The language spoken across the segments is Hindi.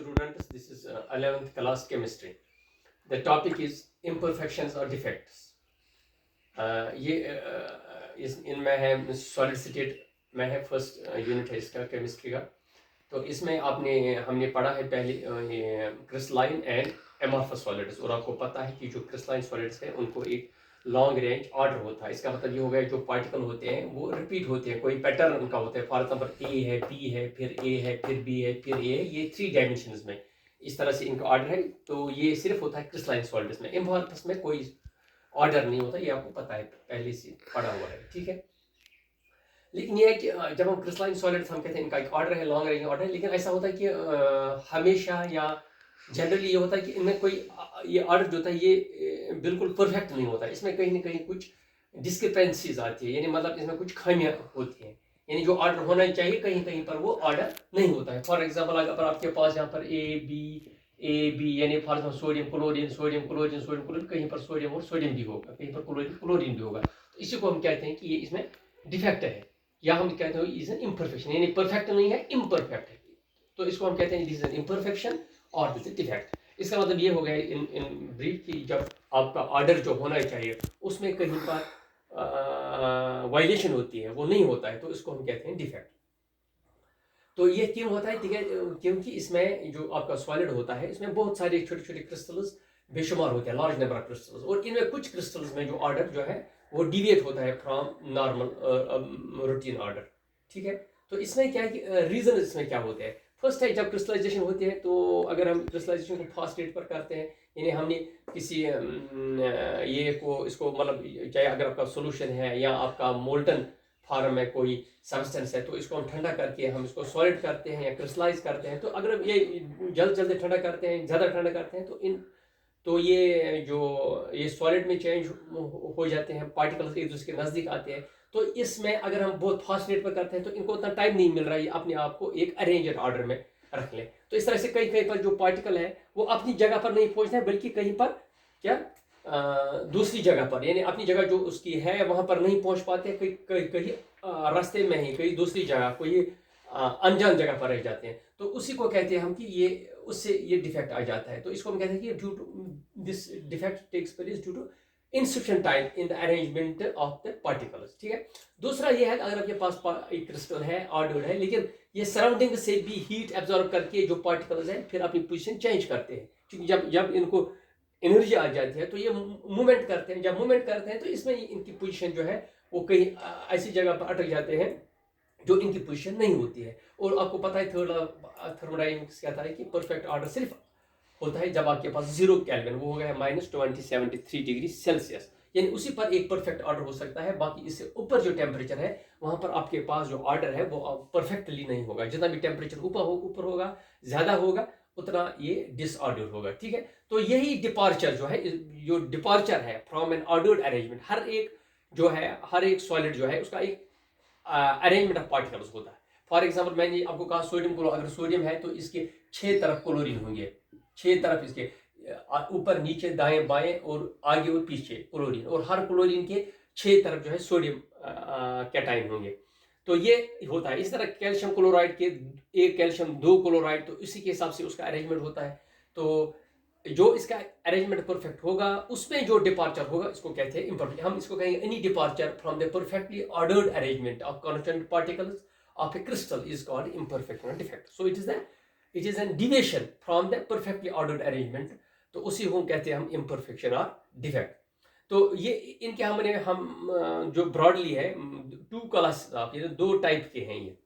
students. This is 11th class chemistry. The topic is imperfections or defects. इनमें है सॉलिड स्टेट में है फर्स्ट यूनिट है इसका केमिस्ट्री का। तो इसमें हमने पढ़ा है पहले क्रिस्टलाइन एंड एमॉर्फस सॉलिड्स, और आपको पता है कि जो क्रिस्टलाइन सॉलिड्स हैं उनको एक लॉन्ग रेंज ऑर्डर होता है। इसका मतलब ये हो गया जो पार्टिकल होते हैं वो रिपीट होते हैं, कोई पैटर्न उनका होता है। फॉर एग्जाम्पल ए है, बी है, फिर ए है, फिर बी है, फिर ए है, ये 3 डायमेंशंस में इस तरह से इनका ऑर्डर है। तो ये सिर्फ होता है क्रिस्टलाइन सॉलिड्स में। एमॉर्फस में कोई ऑर्डर नहीं होता, ये आपको पता है, पहले से पढ़ा हुआ है, ठीक है। लेकिन ये है कि जब हम क्रिस्टलाइन सॉलिड्स हम कहते हैं इनका एक ऑर्डर है, लॉन्ग रेंज ऑर्डर है, लेकिन ऐसा होता है कि हमेशा या जनरली ये होता है कि इनमें कोई ये ऑर्डर जो होता है ये बिल्कुल परफेक्ट नहीं होता, इसमें कहीं ना कहीं कुछ डिस्क्रिपेंसीज आती है, यानी मतलब इसमें कुछ खामियां होती हैं, यानी जो ऑर्डर होना चाहिए कहीं कहीं पर वो ऑर्डर नहीं होता है। फॉर एग्जाम्पल अगर आपके पास यहाँ पर ए बी यानी for example sodium chlorine sodium chlorine sodium chlorine, कहीं पर सोडियम और सोडियम भी होगा, कहीं पर क्लोरीन क्लोरीन भी होगा, तो इसी को हम कहते हैं कि ये इसमें डिफेक्ट है, या हम कहते हैं इज एन इम्परफेक्शन, यानी परफेक्ट नहीं है, इम्परफेक्ट है। तो इसको हम कहते हैं दिस इज एन इम्परफेक्शन और दिस इज डिफेक्ट। इसका मतलब ये हो गया इन ब्रीफ कि जब आपका ऑर्डर जो होना चाहिए उसमें कहीं पर वायलेशन होती है, वो नहीं होता है, तो इसको हम कहते हैं डिफेक्ट। तो ये क्यों होता है? ठीक है, क्योंकि इसमें जो आपका सॉलिड होता है इसमें बहुत सारे छोटे छोटे क्रिस्टल्स बेशुमार होते हैं, लार्ज नंबर ऑफ क्रिस्टल्स, और इनमें कुछ क्रिस्टल्स में जो ऑर्डर जो है वो डिविएट होता है फ्रॉम नॉर्मल रूटीन ऑर्डर, ठीक है। तो इसमें क्या है कि रीजन इसमें क्या होते हैं? फर्स्ट है जब क्रिस्टलाइजेशन होती है, तो अगर हम क्रिस्टलाइजेशन को फास्ट रेट पर करते हैं, यानी हमने किसी ये को इसको मतलब चाहे अगर आपका सोल्यूशन है या आपका मोल्टन फॉर्म में कोई सब्सटेंस है, तो इसको हम ठंडा करके हम इसको सॉलिड करते हैं या क्रिस्टलाइज करते हैं। तो अगर ये जल्दी ठंडा करते हैं, ज़्यादा ठंडा करते हैं, तो ये सॉलिड में चेंज हो जाते हैं, पार्टिकल्स एक दूसरे के नज़दीक आते हैं। तो इसमें अगर हम बहुत फास्ट रेट पर करते हैं तो इनको उतना टाइम नहीं मिल रहा है अपने आप को एक अरेंज्ड ऑर्डर में रख लें। तो इस तरह से कहीं कहीं पर जो पार्टिकल है वो अपनी जगह पर नहीं पहुंचते हैं, बल्कि कहीं पर क्या दूसरी जगह पर, यानी अपनी जगह जो उसकी है वहां पर नहीं पहुंच पाते, कहीं रास्ते में ही कहीं दूसरी जगह कोई अनजान जगह पर रह जाते हैं। तो उसी को कहते हैं हम कि ये उससे ये डिफेक्ट आ जाता है। तो इसको हम कहते हैं कि due to this defect takes place due to insufficient time in the arrangement of the particles, ठीक है। दूसरा ये है अगर आपके पास एक क्रिस्टल है ऑर्डर्ड है, लेकिन ये सराउंडिंग से भी हीट एब्जॉर्ब करके जो पार्टिकल्स हैं फिर अपनी पोजीशन चेंज करते हैं, क्योंकि जब इनको एनर्जी आ जाती है तो ये मूवमेंट करते हैं। जब मूवमेंट करते हैं तो इसमें इनकी पोजीशन जो है वो कहीं ऐसी जगह पर अटक जाते हैं जो इनकी पोजीशन नहीं होती है। और आपको पता है थर्मोडायनेमिक्स कहता है कि परफेक्ट ऑर्डर सिर्फ होता है जब आपके पास 0 केल्विन, वो हो गया -2073 डिग्री सेल्सियस, यानी उसी पर एक परफेक्ट ऑर्डर हो सकता है। बाकी इससे ऊपर जो टेम्परेचर है वहां पर आपके पास जो ऑर्डर है वो परफेक्टली नहीं होगा। जितना भी टेम्परेचर ऊपर होगा, ज्यादा होगा, उतना ये डिसऑर्डर होगा, ठीक है। तो यही डिपार्चर जो है, जो डिपार्चर है फ्रॉम एन ऑर्डर्ड अरेंजमेंट, हर एक सॉलिड जो है उसका एक अरेंजमेंट ऑफ पार्टिकल्स होता है। फॉर एग्जाम्पल मैंने आपको कहा सोडियम, अगर सोडियम है तो इसके 6 तरफ क्लोरीन होंगे, 6 तरफ इसके ऊपर नीचे दाएं बाएं और आगे और पीछे क्लोरीन, और हर क्लोरीन के 6 तरफ जो है सोडियम कैटाइन होंगे। तो ये होता है इस तरह। कैल्शियम क्लोराइड के एक कैल्शियम 2 क्लोराइड, तो इसी के हिसाब से उसका अरेंजमेंट होता है। तो जो इसका अरेंजमेंट परफेक्ट होगा उसमें जो डिपार्चर होगा इसको कहते हैं इम्परफेक्ट। हम इसको कहेंगे any departure from the perfectly ordered arrangement of constant particles of a crystal is called imperfect और defect. So it is an deviation from the perfectly ordered arrangement, तो उसी को कहते हैं हम इम्परफेक्शन और डिफेक्ट। तो ये इनके हम जो ब्रॉडली है 2 क्लास, ये 2 टाइप के हैं। ये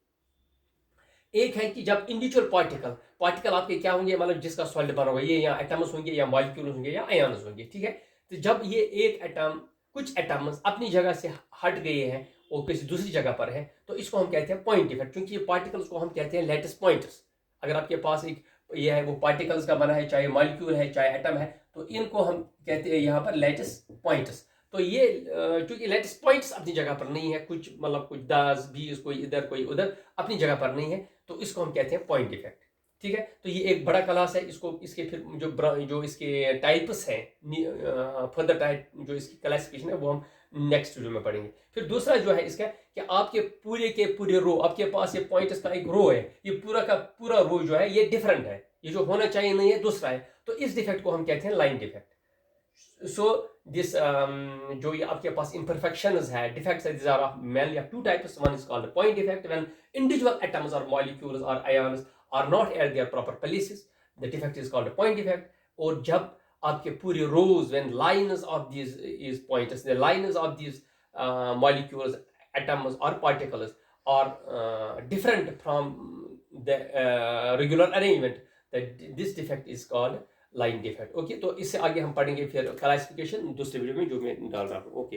एक है कि जब इंडिविजुअल पार्टिकल आपके क्या होंगे, मतलब जिसका सॉलिड बना होगा, ये या एटम्स होंगे या मॉलिक्यूल्स होंगे या आयन्स होंगे, ठीक है। तो जब ये एक एटम, कुछ एटम्स अपनी जगह से हट गए हैं और किसी दूसरी जगह पर है, तो इसको हम कहते हैं पॉइंट डिफेक्ट, क्योंकि ये पार्टिकल्स को हम कहते हैं लैटिस पॉइंट्स। अगर आपके पास एक ये है वो पार्टिकल्स का बना है, चाहे मॉलिक्यूल है चाहे एटम है, तो इनको हम कहते हैं यहाँ पर लैटिस पॉइंट्स। तो ये क्योंकि लैटिस पॉइंट्स अपनी जगह पर नहीं है, कुछ मतलब कुछ 10 20 कोई इधर कोई उधर अपनी जगह पर नहीं है, तो इसको हम कहते हैं पॉइंट डिफेक्ट, ठीक है। तो ये एक बड़ा क्लास है। इसके फिर जो इसके टाइप्स हैं, फर्दर टाइप जो इसकी क्लासिफिकेशन है वो हम नेक्स्ट वीडियो में पढ़ेंगे। फिर दूसरा जो है इसका कि आपके पूरे के पूरे रो, आपके पास ये पॉइंट्स का एक रो है, ये पूरा का पूरा रो जो है ये डिफरेंट है, ये जो होना चाहिए नहीं है दूसरा है, तो इस डिफेक्ट को हम कहते हैं लाइन डिफेक्ट. So this जो ये आपके पास imperfections है, defects है, these are mainly of two types. One is called the point defect, when individual atoms or molecules or ions are not at their proper places. The defect is called a point defect. और जब आपके पूरे rows, when lines of these is points, the lines of these molecules, atoms or particles are different from the regular arrangement, that this defect is called line defect. Okay, तो इससे आगे हम पढ़ेंगे फिर क्लासिफिकेशन दूसरे वीडियो में जो मैं डाल रहा हूँ. ओके.